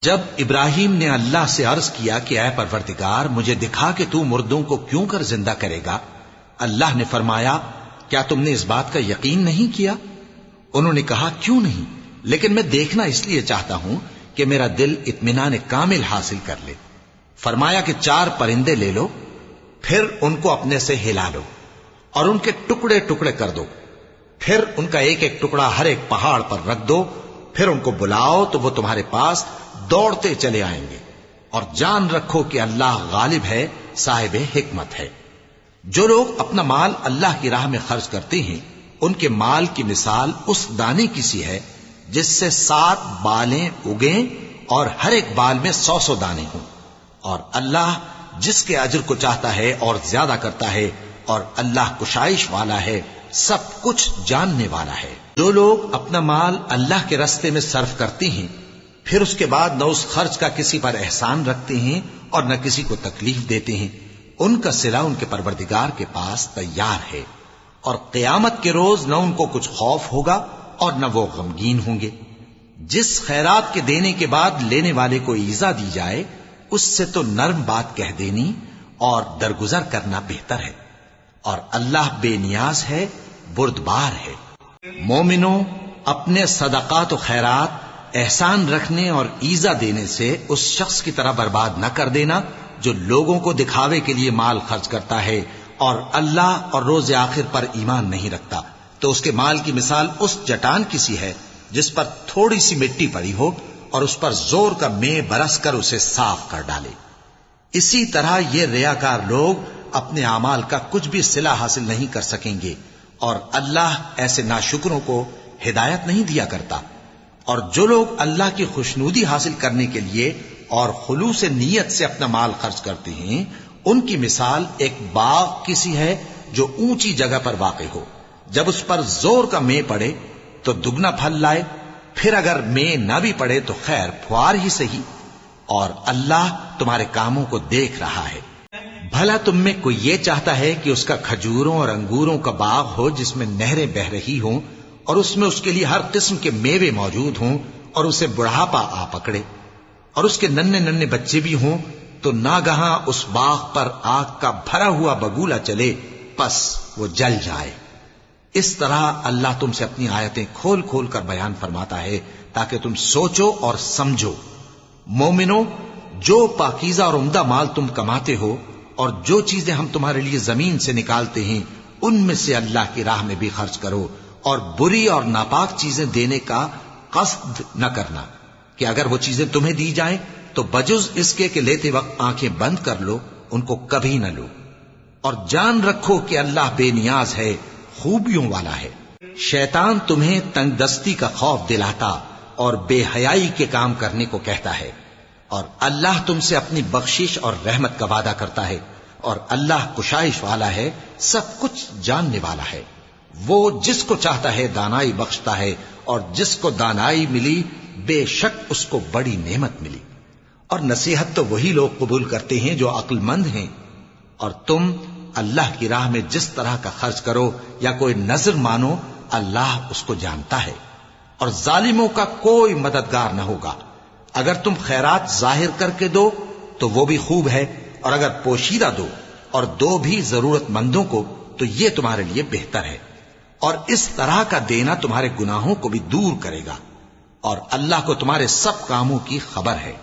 جب ابراہیم نے اللہ سے عرض کیا کہ اے پروردگار مجھے دکھا کہ تو مردوں کو کیوں کر زندہ کرے گا، اللہ نے فرمایا کیا تم نے اس بات کا یقین نہیں کیا؟ انہوں نے کہا کیوں نہیں، لیکن میں دیکھنا اس لیے چاہتا ہوں کہ میرا دل اطمینان کامل حاصل کر لے۔ فرمایا کہ 4 پرندے لے لو، پھر ان کو اپنے سے ہلا لو اور ان کے ٹکڑے ٹکڑے کر دو، پھر ان کا ایک ایک ٹکڑا ہر ایک پہاڑ پر رکھ دو، پھر ان کو بلاؤ تو وہ تمہارے پاس دوڑتے چلے آئیں گے، اور جان رکھو کہ اللہ غالب ہے، صاحب حکمت ہے۔ جو لوگ اپنا مال اللہ کی راہ میں خرچ کرتے ہیں ان کے مال کی مثال اس دانے کی سی ہے جس سے 7 بالیں اگیں اور ہر ایک بال میں 100 دانے ہوں، اور اللہ جس کے اجر کو چاہتا ہے اور زیادہ کرتا ہے، اور اللہ کشائش والا ہے، سب کچھ جاننے والا ہے۔ جو لوگ اپنا مال اللہ کے راستے میں صرف کرتے ہیں پھر اس کے بعد نہ اس خرچ کا کسی پر احسان رکھتے ہیں اور نہ کسی کو تکلیف دیتے ہیں، ان کا صلہ ان کے پروردگار کے پاس تیار ہے، اور قیامت کے روز نہ ان کو کچھ خوف ہوگا اور نہ وہ غمگین ہوں گے۔ جس خیرات کے دینے کے بعد لینے والے کو ایذا دی جائے اس سے تو نرم بات کہہ دینی اور درگزر کرنا بہتر ہے، اور اللہ بے نیاز ہے، بردبار ہے۔ مومنوں، اپنے صدقات و خیرات احسان رکھنے اور ایذا دینے سے اس شخص کی طرح برباد نہ کر دینا جو لوگوں کو دکھاوے کے لیے مال خرچ کرتا ہے اور اللہ اور روز آخر پر ایمان نہیں رکھتا، تو اس کے مال کی مثال اس چٹان کی سی ہے جس پر تھوڑی سی مٹی پڑی ہو اور اس پر زور کا مے برس کر اسے صاف کر ڈالے۔ اسی طرح یہ ریاکار لوگ اپنے اعمال کا کچھ بھی صلہ حاصل نہیں کر سکیں گے، اور اللہ ایسے ناشکروں کو ہدایت نہیں دیا کرتا۔ اور جو لوگ اللہ کی خوشنودی حاصل کرنے کے لیے اور خلوص نیت سے اپنا مال خرچ کرتے ہیں ان کی مثال ایک باغ کی سی ہے جو اونچی جگہ پر واقع ہو، جب اس پر زور کا مے پڑے تو دگنا پھل لائے، پھر اگر مے نہ بھی پڑے تو خیر پھوار ہی سہی، اور اللہ تمہارے کاموں کو دیکھ رہا ہے۔ بھلا تم میں کوئی یہ چاہتا ہے کہ اس کا کھجوروں اور انگوروں کا باغ ہو جس میں نہریں بہ رہی ہوں اور اس میں اس کے لیے ہر قسم کے میوے موجود ہوں، اور اسے بڑھاپا آ پکڑے اور اس کے ننھے ننھے بچے بھی ہوں، تو ناگہاں اس باغ پر آگ کا بھرا ہوا بگولا چلے، پس وہ جل جائے۔ اس طرح اللہ تم سے اپنی آیتیں کھول کھول کر بیان فرماتا ہے تاکہ تم سوچو اور سمجھو۔ مومنوں، جو پاکیزہ اور عمدہ مال تم کماتے ہو اور جو چیزیں ہم تمہارے لیے زمین سے نکالتے ہیں ان میں سے اللہ کی راہ میں بھی خرچ کرو، اور بری اور ناپاک چیزیں دینے کا قصد نہ کرنا کہ اگر وہ چیزیں تمہیں دی جائیں تو بجز اس کے کہ لیتے وقت آنکھیں بند کر لو، ان کو کبھی نہ لو، اور جان رکھو کہ اللہ بے نیاز ہے، خوبیوں والا ہے۔ شیطان تمہیں تنگ دستی کا خوف دلاتا اور بے حیائی کے کام کرنے کو کہتا ہے، اور اللہ تم سے اپنی بخشش اور رحمت کا وعدہ کرتا ہے، اور اللہ کشائش والا ہے، سب کچھ جاننے والا ہے۔ وہ جس کو چاہتا ہے دانائی بخشتا ہے، اور جس کو دانائی ملی بے شک اس کو بڑی نعمت ملی۔ اور نصیحت تو وہی لوگ قبول کرتے ہیں جو عقل مند ہیں، اور تم اللہ کی راہ میں جس طرح کا خرچ کرو یا کوئی نذر مانو اللہ اس کو جانتا ہے، اور ظالموں کا کوئی مددگار نہ ہوگا۔ اگر تم خیرات ظاہر کر کے دو تو وہ بھی خوب ہے، اور اگر پوشیدہ دو اور دو بھی ضرورت مندوں کو تو یہ تمہارے لیے بہتر ہے، اور اس طرح کا دینا تمہارے گناہوں کو بھی دور کرے گا، اور اللہ کو تمہارے سب کاموں کی خبر ہے۔